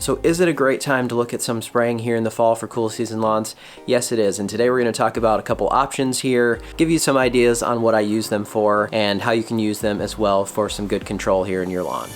So is it a great time to look at some spraying here in the fall for cool season lawns? Yes, it is. And today we're going to talk about a couple options here, give you some ideas on what I use them for and how you can use them as well for some good control here in your lawn.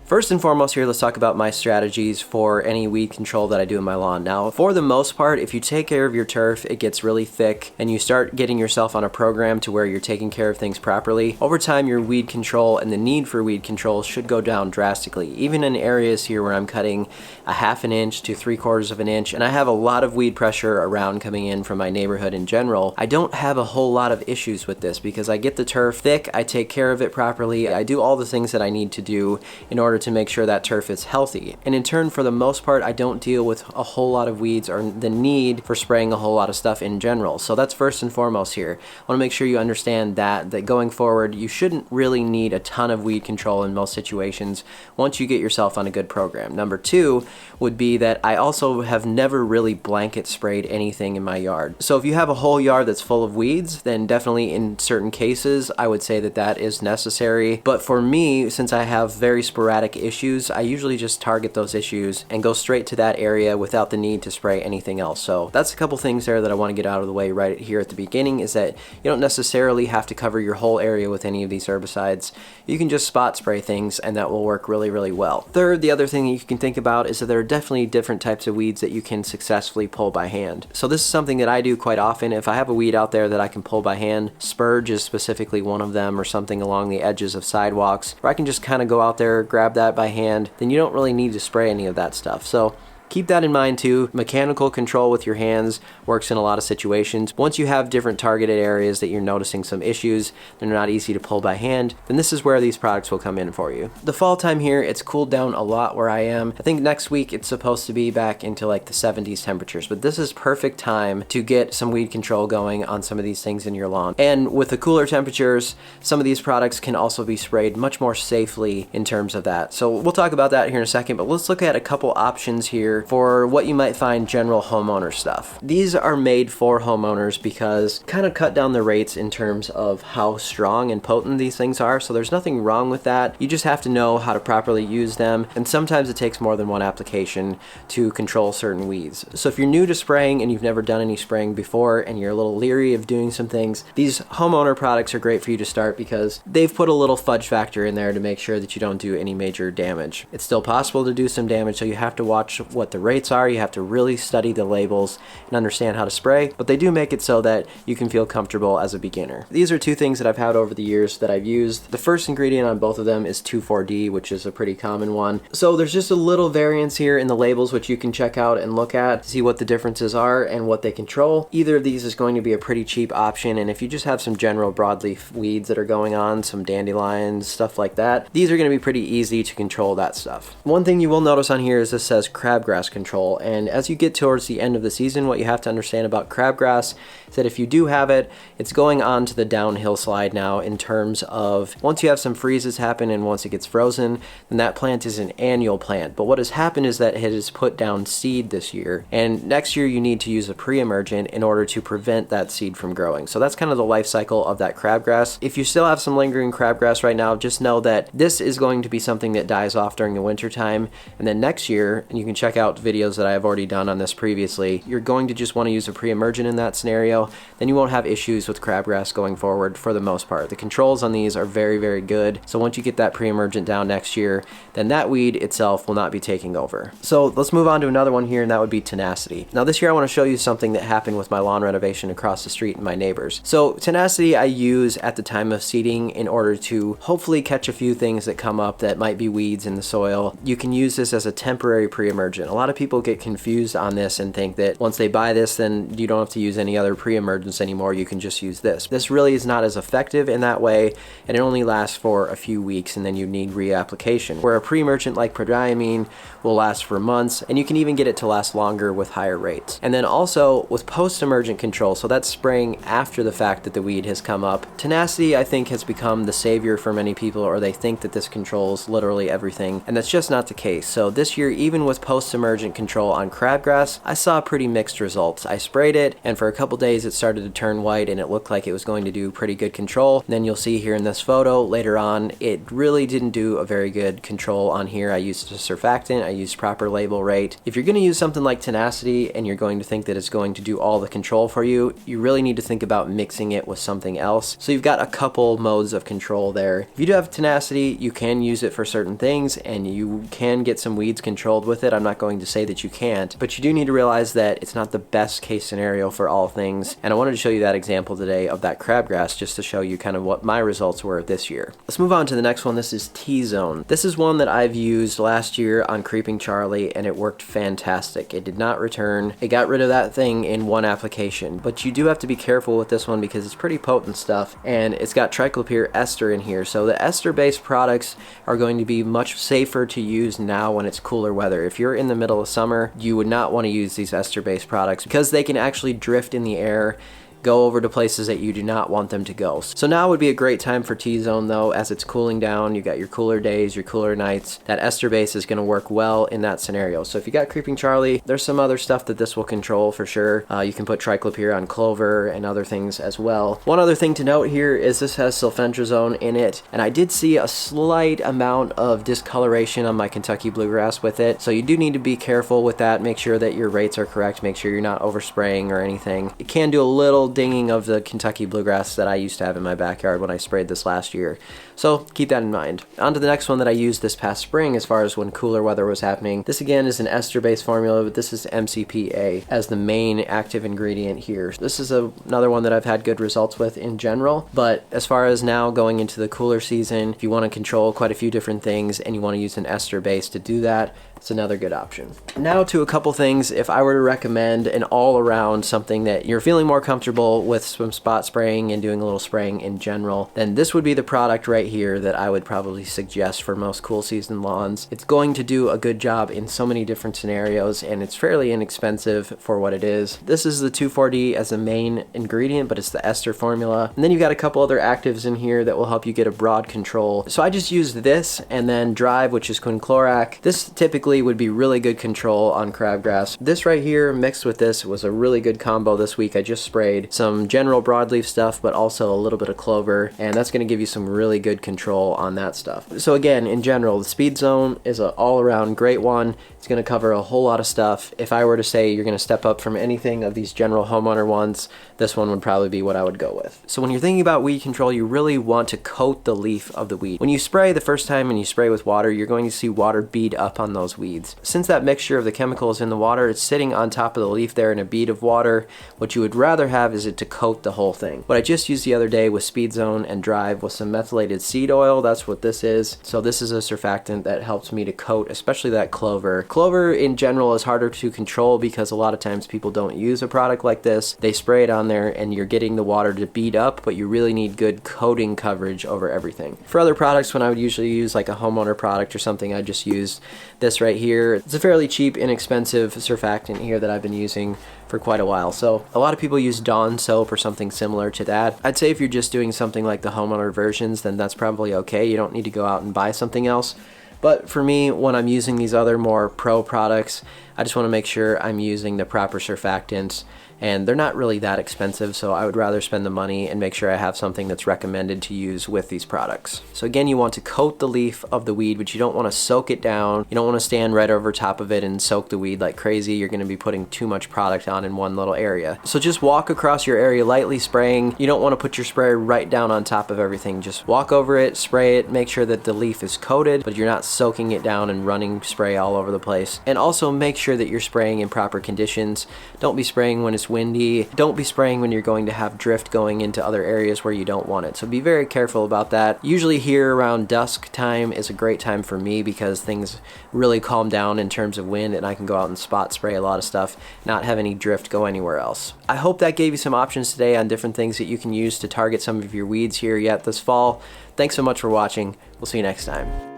First and foremost here, let's talk about my strategies for any weed control that I do in my lawn. Now, for the most part, if you take care of your turf, it gets really thick and you start getting yourself on a program to where you're taking care of things properly. Over time, your weed control and the need for weed control should go down drastically. Even in areas here where I'm cutting a 1/2 inch to 3/4 of an inch, and I have a lot of weed pressure around coming in from my neighborhood in general, I don't have a whole lot of issues with this because I get the turf thick, I take care of it properly, I do all the things that I need to do in order to make sure that turf is healthy. And in turn, for the most part, I don't deal with a whole lot of weeds or the need for spraying a whole lot of stuff in general. So that's first and foremost here. I want to make sure you understand that going forward, you shouldn't really need a ton of weed control in most situations once you get yourself on a good program. Number two would be that I also have never really blanket sprayed anything in my yard. So if you have a whole yard that's full of weeds, then definitely in certain cases, I would say that that is necessary. But for me, since I have very sporadic issues, I usually just target those issues and go straight to that area without the need to spray anything else. So that's a couple things there that I want to get out of the way right here at the beginning, is that you don't necessarily have to cover your whole area with any of these herbicides. You can just spot spray things and that will work really, really well. Third, the other thing that you can think about is that there are definitely different types of weeds that you can successfully pull by hand. So this is something that I do quite often. If I have a weed out there that I can pull by hand, spurge is specifically one of them, or something along the edges of sidewalks, where I can just kind of go out there, grab that by hand, then you don't really need to spray any of that stuff. So keep that in mind too. Mechanical control with your hands works in a lot of situations. Once you have different targeted areas that you're noticing some issues, they're not easy to pull by hand, then this is where these products will come in for you. The fall time here, it's cooled down a lot where I am. I think next week it's supposed to be back into like the 70s temperatures, but this is perfect time to get some weed control going on some of these things in your lawn. And with the cooler temperatures, some of these products can also be sprayed much more safely in terms of that. So we'll talk about that here in a second, but let's look at a couple options here for what you might find general homeowner stuff. These are made for homeowners because kind of cut down the rates in terms of how strong and potent these things are. So there's nothing wrong with that. You just have to know how to properly use them. And sometimes it takes more than one application to control certain weeds. So if you're new to spraying and you've never done any spraying before and you're a little leery of doing some things, these homeowner products are great for you to start because they've put a little fudge factor in there to make sure that you don't do any major damage. It's still possible to do some damage, so you have to watch what the rates are. You have to really study the labels and understand how to spray, but they do make it so that you can feel comfortable as a beginner. These are two things that I've had over the years that I've used. The first ingredient on both of them is 2,4-D, which is a pretty common one. So there's just a little variance here in the labels, which you can check out and look at, see what the differences are and what they control. Either of these is going to be a pretty cheap option, and if you just have some general broadleaf weeds that are going on, some dandelions, stuff like that, these are going to be pretty easy to control that stuff. One thing you will notice on here is this says crabgrass control, and as you get towards the end of the season, what you have to understand about crabgrass is that if you do have it, it's going on to the downhill slide now in terms of once you have some freezes happen and once it gets frozen, then that plant is an annual plant. But what has happened is that it has put down seed this year, and next year you need to use a pre-emergent in order to prevent that seed from growing. So that's kind of the life cycle of that crabgrass. If you still have some lingering crabgrass right now, just know that this is going to be something that dies off during the winter time, and then next year, and you can check out videos that I have already done on this previously, you're going to just want to use a pre-emergent in that scenario. Then you won't have issues with crabgrass going forward for the most part. The controls on these are very, very good. So once you get that pre-emergent down next year, then that weed itself will not be taking over. So let's move on to another one here, and that would be Tenacity. Now this year I want to show you something that happened with my lawn renovation across the street and my neighbors. So Tenacity I use at the time of seeding in order to hopefully catch a few things that come up that might be weeds in the soil. You can use this as a temporary pre-emergent. A lot of people get confused on this and think that once they buy this, then you don't have to use any other pre-emergents anymore. You can just use this. This really is not as effective in that way, and it only lasts for a few weeks and then you need reapplication. Where a pre-emergent like prodiamine will last for months, and you can even get it to last longer with higher rates. And then also with post-emergent control, so that's spraying after the fact that the weed has come up, Tenacity I think has become the savior for many people, or they think that this controls literally everything, and that's just not the case. So this year, even with post-emergent post-emergent control on crabgrass, I saw pretty mixed results. I sprayed it, and for a couple days it started to turn white and it looked like it was going to do pretty good control. And then you'll see here in this photo later on, it really didn't do a very good control on here. I used a surfactant, I used proper label rate. If you're going to use something like Tenacity and you're going to think that it's going to do all the control for you, you really need to think about mixing it with something else. So you've got a couple modes of control there. If you do have Tenacity, you can use it for certain things and you can get some weeds controlled with it. I'm not going to say that you can't, but you do need to realize that it's not the best case scenario for all things. And I wanted to show you that example today of that crabgrass just to show you kind of what my results were this year. Let's move on to the next one. This is T-Zone. This is one that I've used last year on Creeping Charlie and it worked fantastic. It did not return. It got rid of that thing in one application, but you do have to be careful with this one because it's pretty potent stuff and it's got triclopyr ester in here. So the ester-based products are going to be much safer to use now when it's cooler weather. If you're in the middle of summer, you would not want to use these ester-based products because they can actually drift in the air, go over to places that you do not want them to go. So now would be a great time for T-Zone though, as it's cooling down. You got your cooler days, your cooler nights. That ester base is going to work well in that scenario. So if you got Creeping Charlie, there's some other stuff that this will control for sure. You can put triclopyr on clover and other things as well. One other thing to note here is this has sulfentrazone in it, and I did see a slight amount of discoloration on my Kentucky bluegrass with it. So you do need to be careful with that. Make sure that your rates are correct. Make sure you're not overspraying or anything. It can do a little dinging of the Kentucky bluegrass that I used to have in my backyard when I sprayed this last year. So keep that in mind. On to the next one that I used this past spring as far as when cooler weather was happening. This again is an ester-based formula, but this is MCPA as the main active ingredient here. This is another one that I've had good results with in general, but as far as now going into the cooler season, if you want to control quite a few different things and you want to use an ester base to do that, it's another good option. Now to a couple things. If I were to recommend an all-around something that you're feeling more comfortable with some spot spraying and doing a little spraying in general, then this would be the product right here that I would probably suggest for most cool season lawns. It's going to do a good job in so many different scenarios and it's fairly inexpensive for what it is. This is the 2,4-D as a main ingredient, but it's the ester formula. And then you've got a couple other actives in here that will help you get a broad control. So I just used this and then Drive, which is quinclorac. This typically would be really good control on crabgrass. This right here mixed with this was a really good combo this week. I just sprayed some general broadleaf stuff, but also a little bit of clover, and that's going to give you some really good control on that stuff. So again, in general, the Speed Zone is an all-around great one. It's going to cover a whole lot of stuff. If I were to say you're going to step up from anything of these general homeowner ones, this one would probably be what I would go with. So when you're thinking about weed control, you really want to coat the leaf of the weed. When you spray the first time and you spray with water, you're going to see water bead up on those weeds. Since that mixture of the chemicals in the water, it's sitting on top of the leaf there in a bead of water. What you would rather have is it to coat the whole thing. What I just used the other day with Speed Zone and Drive was some methylated seed oil. That's what this is. So this is a surfactant that helps me to coat, especially that clover. Clover in general is harder to control because a lot of times people don't use a product like this. They spray it on there and you're getting the water to bead up, but you really need good coating coverage over everything. For other products, when I would usually use like a homeowner product or something, I just use this right here. It's a fairly cheap, inexpensive surfactant here that I've been using for quite a while. So a lot of people use Dawn soap or something similar to that. I'd say if you're just doing something like the homeowner versions, then that's probably okay. You don't need to go out and buy something else. But for me, when I'm using these other more pro products, I just want to make sure I'm using the proper surfactants, and they're not really that expensive, so I would rather spend the money and make sure I have something that's recommended to use with these products. So again, you want to coat the leaf of the weed, but you don't want to soak it down. You don't want to stand right over top of it and soak the weed like crazy. You're going to be putting too much product on in one little area. So just walk across your area lightly spraying. You don't want to put your sprayer right down on top of everything. Just walk over it, spray it, make sure that the leaf is coated, but you're not soaking it down and running spray all over the place. And also make sure that you're spraying in proper conditions. Don't be spraying when it's windy. Don't be spraying when you're going to have drift going into other areas where you don't want it. So be very careful about that. Usually here around dusk time is a great time for me because things really calm down in terms of wind and I can go out and spot spray a lot of stuff, not have any drift go anywhere else. I hope that gave you some options today on different things that you can use to target some of your weeds here yet this fall. Thanks so much for watching. We'll see you next time.